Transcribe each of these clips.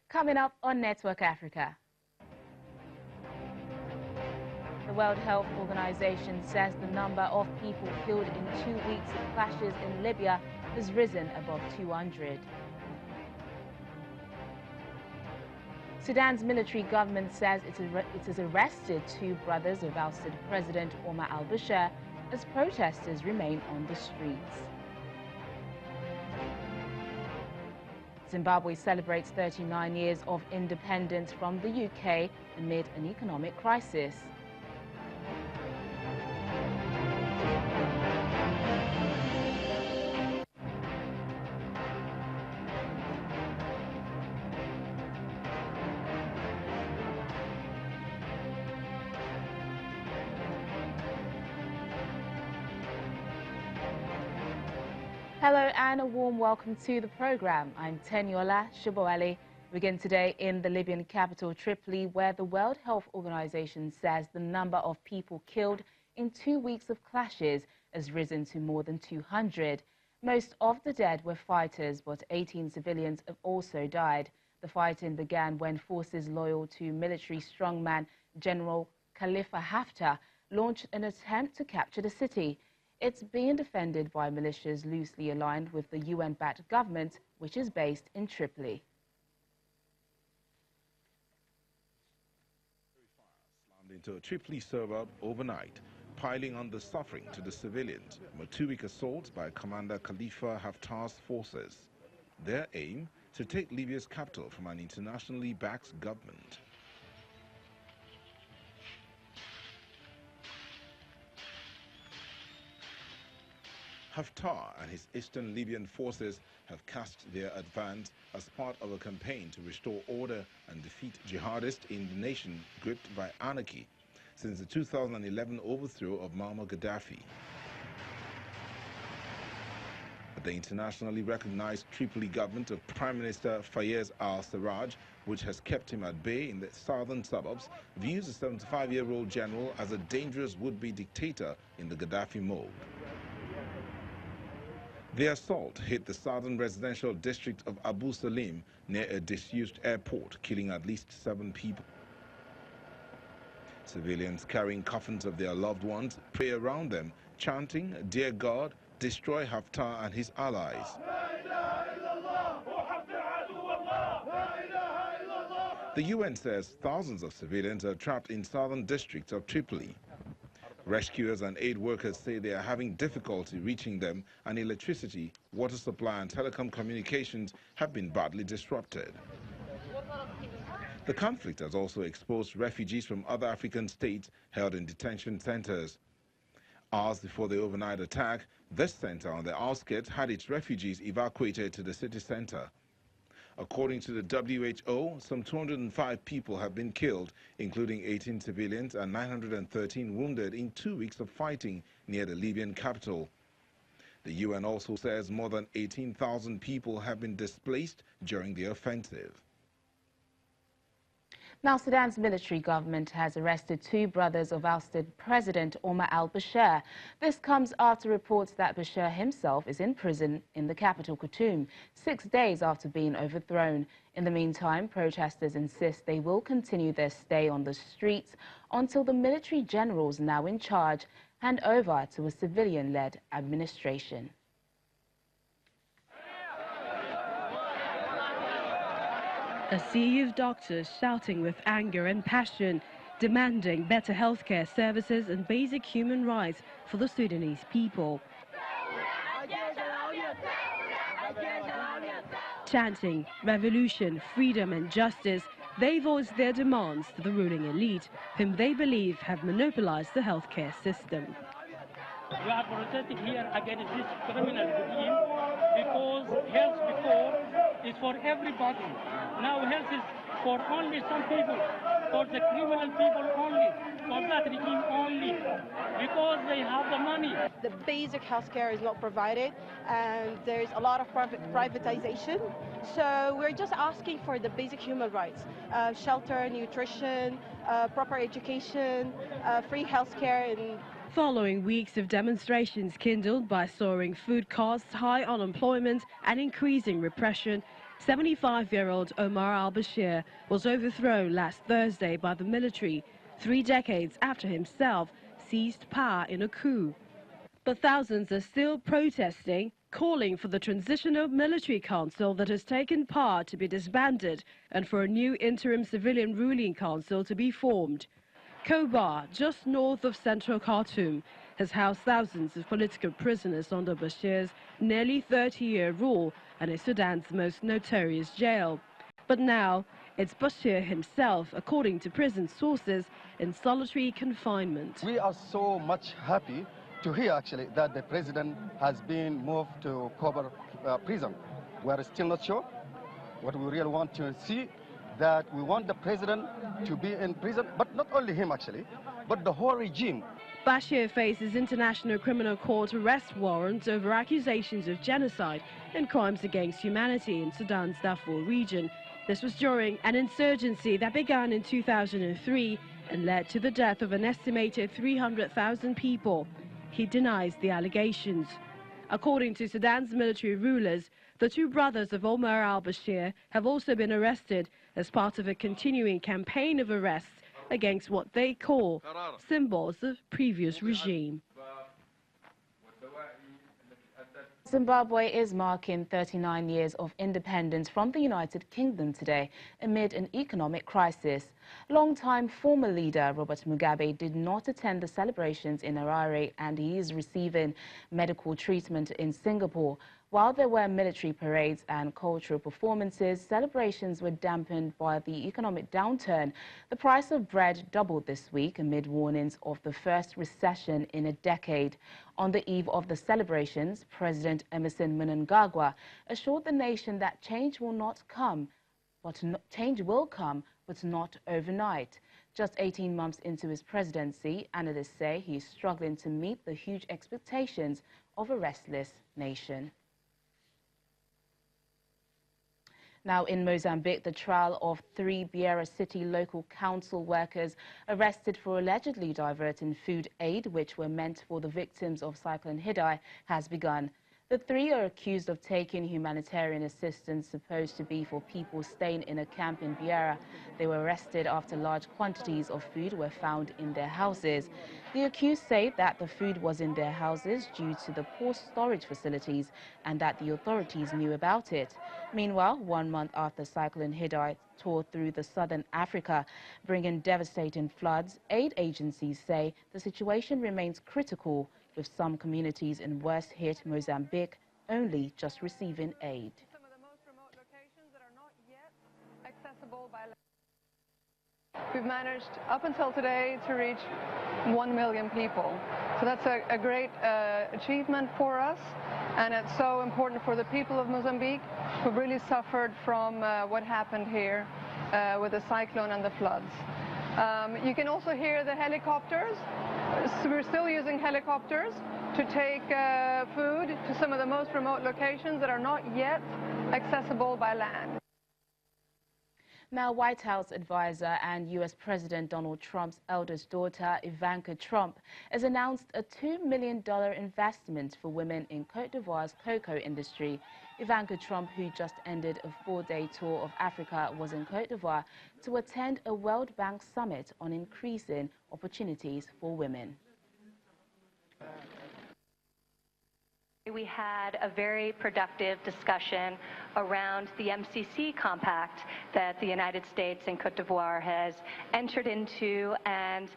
Coming up on Network Africa. The World Health Organization says the number of people killed in 2 weeks of clashes in Libya has risen above 200. Sudan's military government says it has arrested two brothers of ousted President Omar al-Bashir as protesters remain on the streets. Zimbabwe celebrates 39 years of independence from the UK amid an economic crisis. Hello and a warm welcome to the program. I'm Teniola Shoboale. We begin today in the Libyan capital Tripoli, where the World Health Organization says the number of people killed in 2 weeks of clashes has risen to more than 200. Most of the dead were fighters, but 18 civilians have also died. The fighting began when forces loyal to military strongman General Khalifa Haftar launched an attempt to capture the city. It's being defended by militias loosely aligned with the UN-backed government, which is based in Tripoli. Slammed into a Tripoli suburb overnight, piling on the suffering to the civilians from a 2-week assault by Commander Khalifa Haftar's forces. Their aim, to take Libya's capital from an internationally backed government. Haftar and his eastern Libyan forces have cast their advance as part of a campaign to restore order and defeat jihadists in the nation gripped by anarchy since the 2011 overthrow of Muammar Gaddafi. But the internationally recognized Tripoli government of Prime Minister Fayez al-Sarraj, which has kept him at bay in the southern suburbs, views the 75-year-old general as a dangerous would-be dictator in the Gaddafi mold. The assault hit the southern residential district of Abu Salim near a disused airport, killing at least 7 people. Civilians carrying coffins of their loved ones pray around them, chanting, "Dear God, destroy Haftar and his allies." The UN says thousands of civilians are trapped in southern districts of Tripoli. Rescuers and aid workers say they are having difficulty reaching them, and electricity, water supply and telecom communications have been badly disrupted. The conflict has also exposed refugees from other African states held in detention centers. Hours before the overnight attack, this center on the outskirts had its refugees evacuated to the city center. According to the WHO, some 205 people have been killed, including 18 civilians and 913 wounded in 2 weeks of fighting near the Libyan capital. The UN also says more than 18,000 people have been displaced during the offensive. Now, Sudan's military government has arrested two brothers of ousted President Omar al-Bashir. This comes after reports that Bashir himself is in prison in the capital, Khartoum, 6 days after being overthrown. In the meantime, protesters insist they will continue their stay on the streets until the military generals now in charge hand over to a civilian-led administration. A sea of doctors shouting with anger and passion, demanding better healthcare services and basic human rights for the Sudanese people. Chanting revolution, freedom and justice, they voice their demands to the ruling elite, whom they believe have monopolized the healthcare system. We are protesting here against this criminal regime because health before is for everybody. Now health is for only some people, for the criminal people only, for that regime only, because they have the money. The basic health care is not provided, and there's a lot of privatization. So we're just asking for the basic human rights, shelter, nutrition, proper education, free health care. And following weeks of demonstrations kindled by soaring food costs, high unemployment and increasing repression, 75-year-old Omar al-Bashir was overthrown last Thursday by the military, 3 decades after himself seized power in a coup. But thousands are still protesting, calling for the Transitional Military Council that has taken power to be disbanded and for a new interim civilian ruling council to be formed. Kobar, just north of central Khartoum, has housed thousands of political prisoners under Bashir's nearly 30-year rule and is Sudan's most notorious jail. But now, it's Bashir himself, according to prison sources, in solitary confinement. We are so much happy to hear actually that the president has been moved to Kobar prison. We are still not sure. What we really want to see, that we want the president to be in prison, but not only him actually, but the whole regime. Bashir faces International Criminal Court arrest warrants over accusations of genocide and crimes against humanity in Sudan's Darfur region. This was during an insurgency that began in 2003 and led to the death of an estimated 300,000 people. He denies the allegations. According to Sudan's military rulers, the 2 brothers of Omar al-Bashir have also been arrested as part of a continuing campaign of arrests against what they call symbols of previous regime. Zimbabwe is marking 39 years of independence from the United Kingdom today amid an economic crisis. Long-time former leader Robert Mugabe did not attend the celebrations in Harare, and he is receiving medical treatment in Singapore. While there were military parades and cultural performances, celebrations were dampened by the economic downturn. The price of bread doubled this week amid warnings of the first recession in a decade. On the eve of the celebrations, President Emerson Mnangagwa assured the nation that change will come, but not overnight. Just 18 months into his presidency, analysts say he's struggling to meet the huge expectations of a restless nation. Now in Mozambique, the trial of 3 Beira City local council workers arrested for allegedly diverting food aid which were meant for the victims of Cyclone Idai has begun. The 3 are accused of taking humanitarian assistance supposed to be for people staying in a camp in Beira. They were arrested after large quantities of food were found in their houses. The accused say that the food was in their houses due to the poor storage facilities and that the authorities knew about it. Meanwhile, 1 month after Cyclone Idai tore through the southern Africa, bringing devastating floods, aid agencies say the situation remains critical, with some communities in worst-hit Mozambique only just receiving aid. Some of the most remote locations that are not yet accessible by land. We've managed, up until today, to reach 1 million people. So that's a great achievement for us, and it's so important for the people of Mozambique who really suffered from what happened here with the cyclone and the floods. You can also hear the helicopters. So we're still using helicopters to take food to some of the most remote locations that are not yet accessible by land. Now, White House advisor and U.S. President Donald Trump's eldest daughter, Ivanka Trump, has announced a $2 million investment for women in Côte d'Ivoire's cocoa industry. Ivanka Trump, who just ended a 4-day tour of Africa, was in Côte d'Ivoire to attend a World Bank summit on increasing opportunities for women. We had a very productive discussion around the MCC compact that the United States and Côte d'Ivoire has entered into, and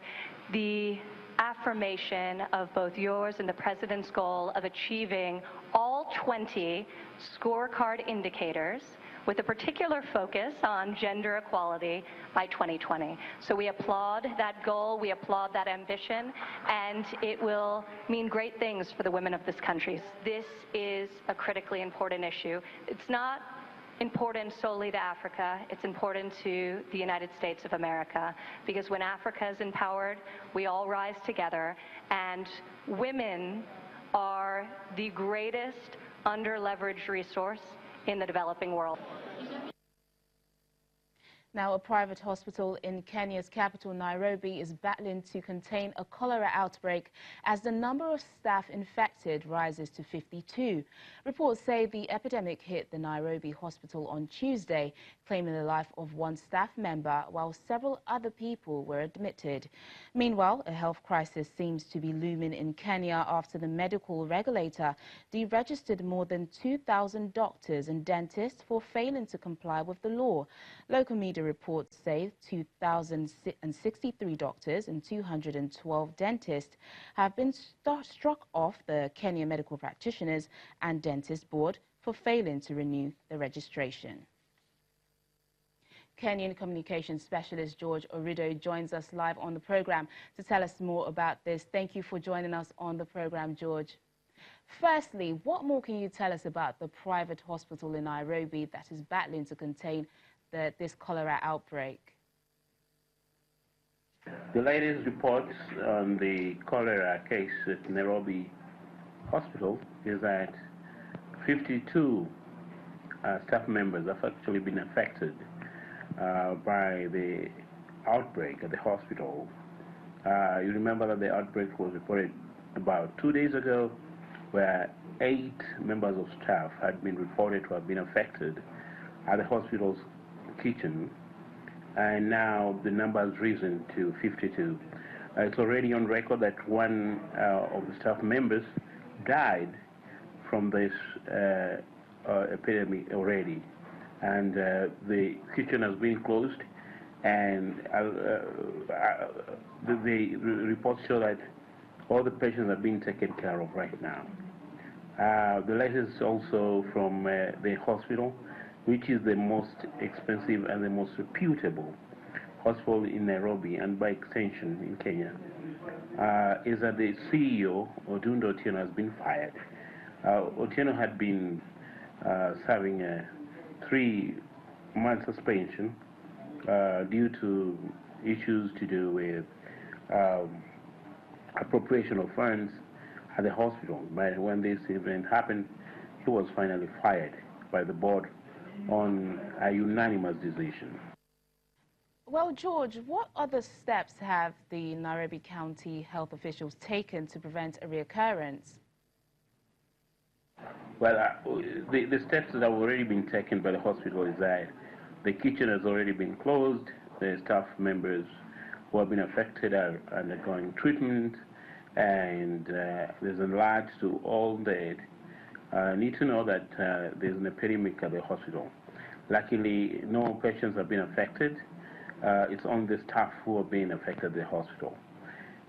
the affirmation of both yours and the President's goal of achieving all 20 scorecard indicators with a particular focus on gender equality by 2020. So we applaud that goal, we applaud that ambition, and it will mean great things for the women of this country. This is a critically important issue. It's not important solely to Africa, it's important to the United States of America, because when Africa is empowered, we all rise together, and women are the greatest under-leveraged resource in the developing world. Now, a private hospital in Kenya's capital, Nairobi, is battling to contain a cholera outbreak as the number of staff infected rises to 52. Reports say the epidemic hit the Nairobi hospital on Tuesday, claiming the life of one staff member, while several other people were admitted. Meanwhile, a health crisis seems to be looming in Kenya after the medical regulator deregistered more than 2,000 doctors and dentists for failing to comply with the law. Local media reports say 2,063 doctors and 212 dentists have been struck off the Kenya Medical Practitioners and Dentists Board for failing to renew the registration. Kenyan communications specialist George Orido joins us live on the program to tell us more about this. Thank you for joining us on the program, George. Firstly, what more can you tell us about the private hospital in Nairobi that is battling to contain this cholera outbreak? The latest reports on the cholera case at Nairobi Hospital is that 52 staff members have actually been affected by the outbreak at the hospital. You remember that the outbreak was reported about 2 days ago, where 8 members of staff had been reported to have been affected at the hospital's kitchen, and now the number has risen to 52. It's already on record that one of the staff members died from this epidemic already, and the kitchen has been closed, and the reports show that all the patients are being taken care of right now. The latest also from the hospital, which is the most expensive and the most reputable hospital in Nairobi and by extension in Kenya, is that the CEO, Odundo Otieno, has been fired. Otieno had been serving a 3-month suspension due to issues to do with appropriation of funds at the hospital. But when this event happened, he was finally fired by the board on a unanimous decision. Well, George, what other steps have the Nairobi County health officials taken to prevent a reoccurrence? Well, the steps that have already been taken by the hospital is that the kitchen has already been closed. The staff members who have been affected are undergoing treatment, and there's an alert to all that need to know that there's an epidemic at the hospital. Luckily, no patients have been affected. It's only the staff who are being affected at the hospital.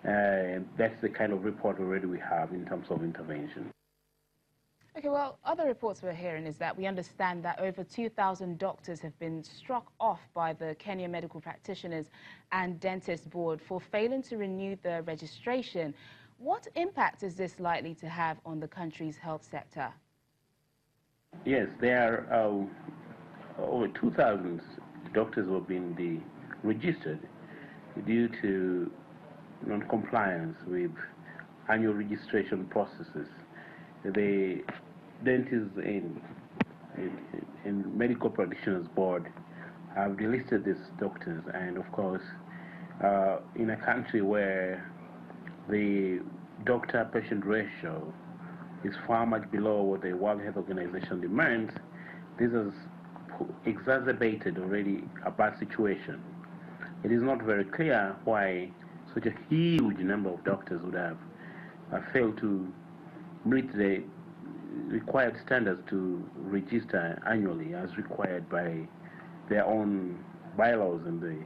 That's the kind of report already we have in terms of intervention. Okay, well, other reports we're hearing is that we understand that over 2,000 doctors have been struck off by the Kenya Medical Practitioners and Dentists Board for failing to renew the registration. What impact is this likely to have on the country's health sector? Yes, there are over 2,000 doctors who have been deregistered due to non-compliance with annual registration processes. The Dentists and Medical Practitioners Board have delisted these doctors, and of course, in a country where the doctor-patient ratio is far much below what the World Health Organization demands, this has exacerbated already a bad situation. It is not very clear why such a huge number of doctors would have failed to meet the required standards to register annually as required by their own bylaws and the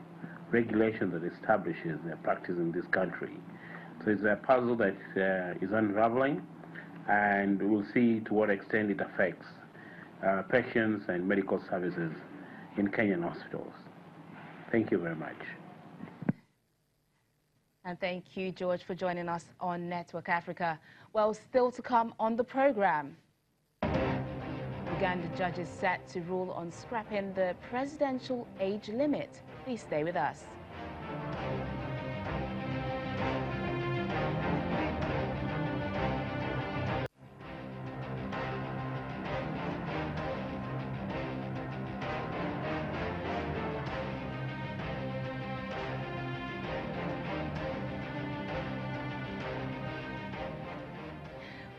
regulation that establishes their practice in this country. So it's a puzzle that is unraveling, and we'll see to what extent it affects patients and medical services in Kenyan hospitals. Thank you very much. And thank you, George, for joining us on Network Africa. Well, still to come on the program. Uganda judges set to rule on scrapping the presidential age limit. Please stay with us.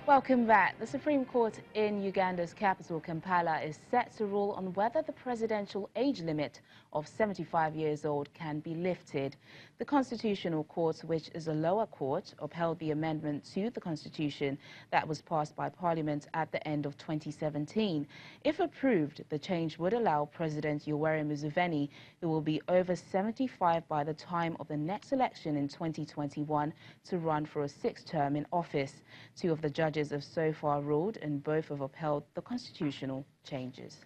Welcome back. The Supreme Court in Uganda's capital, Kampala, is set to rule on whether the presidential age limit of 75 years old can be lifted. The Constitutional Court, which is a lower court, upheld the amendment to the Constitution that was passed by Parliament at the end of 2017. If approved, the change would allow President Yoweri Museveni, who will be over 75 by the time of the next election in 2021, to run for a sixth term in office. Two of the judges have so far ruled, and both have upheld the constitutional changes.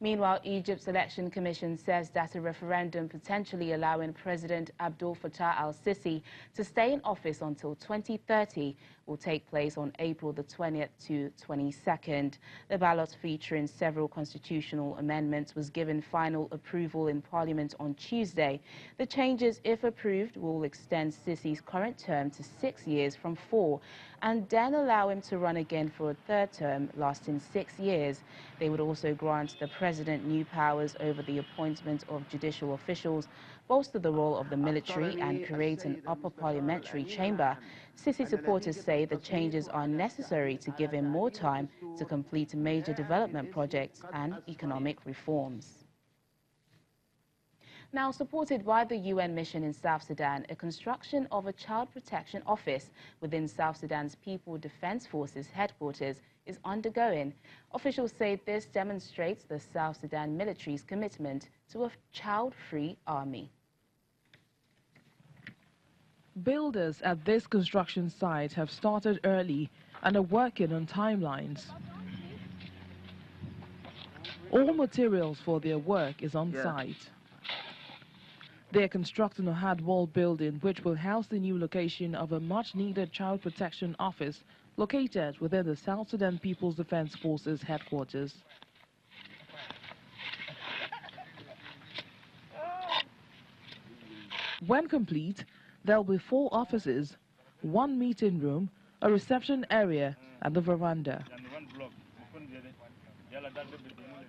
Meanwhile, Egypt's Election Commission says that a referendum potentially allowing President Abdel Fattah al-Sisi to stay in office until 2030 will take place on April the 20th to 22nd. The ballot, featuring several constitutional amendments, was given final approval in Parliament on Tuesday. The changes, if approved, will extend Sisi's current term to 6 years from 4, and then allow him to run again for a third term lasting 6 years. They would also grant the president new powers over the appointment of judicial officials, bolster the role of the military, and create an upper parliamentary chamber. Sisi supporters say the changes are necessary to give him more time to complete major development projects and economic reforms. Now, supported by the UN mission in South Sudan, a construction of a child protection office within South Sudan's People Defense Forces headquarters is undergoing. Officials say this demonstrates the South Sudan military's commitment to a child-free army. Builders at this construction site have started early and are working on timelines. All materials for their work is on site. They are constructing a hard-wall building which will house the new location of a much-needed child protection office located within the South Sudan People's Defense Forces headquarters. When complete, there will be 4 offices, 1 meeting room, a reception area, and a veranda.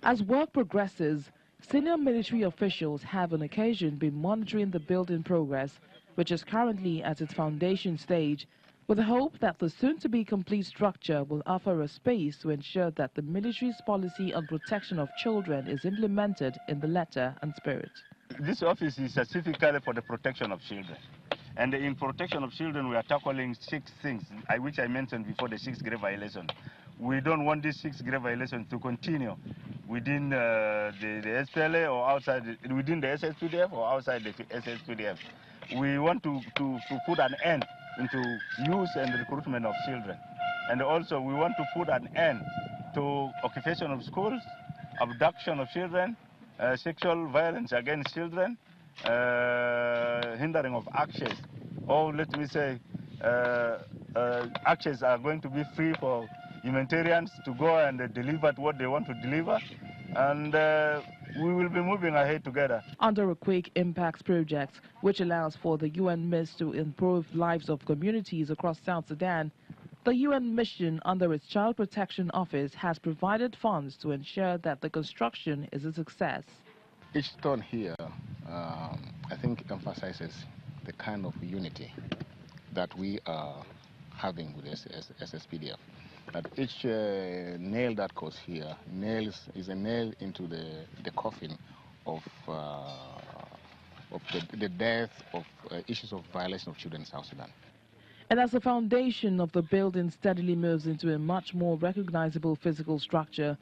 As work progresses, senior military officials have on occasion been monitoring the building progress, which is currently at its foundation stage, with the hope that the soon-to-be complete structure will offer a space to ensure that the military's policy on protection of children is implemented in the letter and spirit. This office is specifically for the protection of children. And in protection of children, we are tackling 6 things, which I mentioned before, the 6 grave violations. We don't want these 6 grave violations to continue within the SPLA or outside, within the SSPDF or outside the SSPDF. We want to put an end into use and recruitment of children. And also we want to put an end to occupation of schools, abduction of children, sexual violence against children, hindering of access, or let me say, access are going to be free for humanitarians to go and deliver what they want to deliver, and we will be moving ahead together. Under a quick impacts project, which allows for the UN MISS to improve lives of communities across South Sudan, the UN mission under its Child Protection Office has provided funds to ensure that the construction is a success. Each stone here, I think, emphasizes the kind of unity that we are having with SSPDF. That each nail that goes here is a nail into the coffin of the death of issues of violation of children in South Sudan. And as the foundation of the building steadily moves into a much more recognizable physical structure,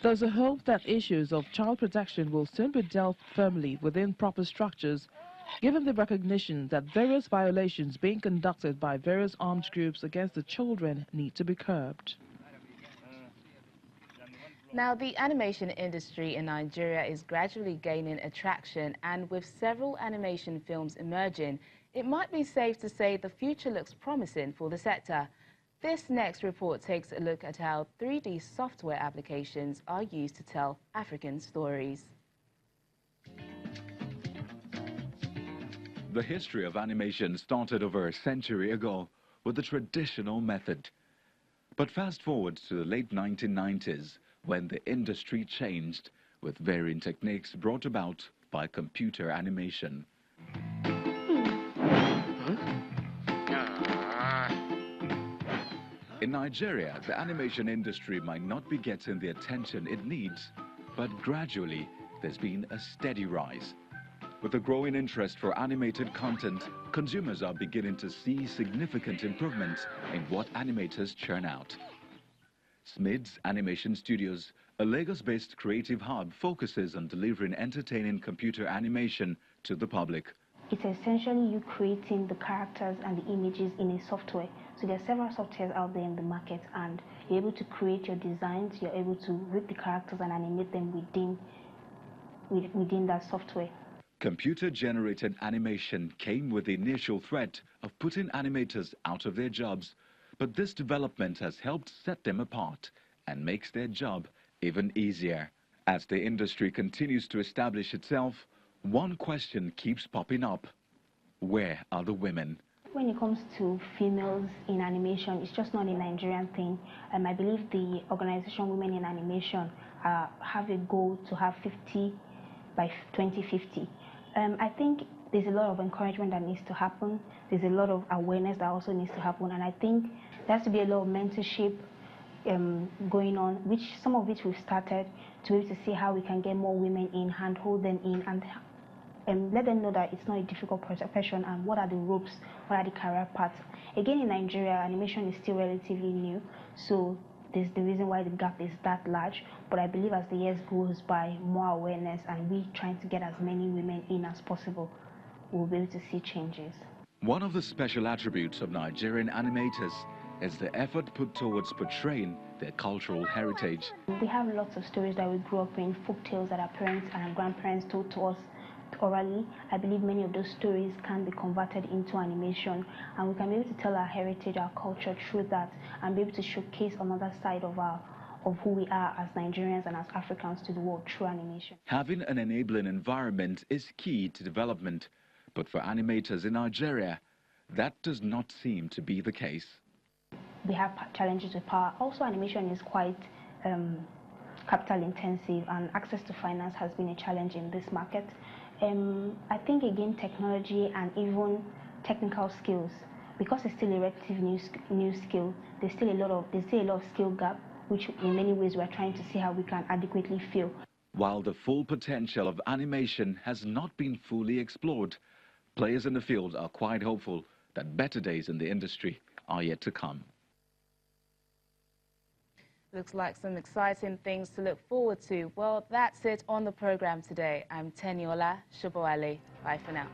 there's a hope that issues of child protection will soon be dealt firmly within proper structures, given the recognition that various violations being conducted by various armed groups against the children need to be curbed. Now, the animation industry in Nigeria is gradually gaining attraction, and with several animation films emerging, it might be safe to say the future looks promising for the sector. This next report takes a look at how 3D software applications are used to tell African stories. The history of animation started over a century ago with the traditional method. But fast forward to the late 1990s, when the industry changed with varying techniques brought about by computer animation. In Nigeria, the animation industry might not be getting the attention it needs, but gradually there's been a steady rise. With a growing interest for animated content, consumers are beginning to see significant improvements in what animators churn out. Smid's Animation Studios, a Lagos-based creative hub, focuses on delivering entertaining computer animation to the public. It's essentially you creating the characters and the images in a software. So there are several softwares out there in the market, and you're able to create your designs, you're able to read the characters and animate them within that software. Computer-generated animation came with the initial threat of putting animators out of their jobs, but this development has helped set them apart and makes their job even easier. As the industry continues to establish itself, one question keeps popping up. Where are the women? When it comes to females in animation, it's just not a Nigerian thing. I believe the organization Women in Animation have a goal to have 50 by 2050. I think there's a lot of encouragement that needs to happen. There's a lot of awareness that also needs to happen, and I think there has to be a lot of mentorship going on, some of which we've started, to be able to see how we can get more women in, handhold them in, and let them know that it's not a difficult profession and what are the ropes, what are the career paths. Again, in Nigeria, animation is still relatively new, so there's the reason why the gap is that large. But I believe as the years goes by, more awareness and we trying to get as many women in as possible, we'll be able to see changes. One of the special attributes of Nigerian animators is the effort put towards portraying their cultural heritage. We have lots of stories that we grew up in, folk tales that our parents and our grandparents told to us orally. I believe many of those stories can be converted into animation, and we can be able to tell our heritage, our culture through that, and be able to showcase another side of who we are as Nigerians and as Africans to the world through animation. Having an enabling environment is key to development, but for animators in Nigeria, that does not seem to be the case. We have challenges with power. Also, animation is quite capital intensive, and access to finance has been a challenge in this market. I think again technology and even technical skills, because it's still a relatively new skill, there's still a lot of skill gap, which in many ways we're trying to see how we can adequately fill. While the full potential of animation has not been fully explored, players in the field are quite hopeful that better days in the industry are yet to come. Looks like some exciting things to look forward to. Well, that's it on the program today. I'm Teniola Shobowale. Bye for now.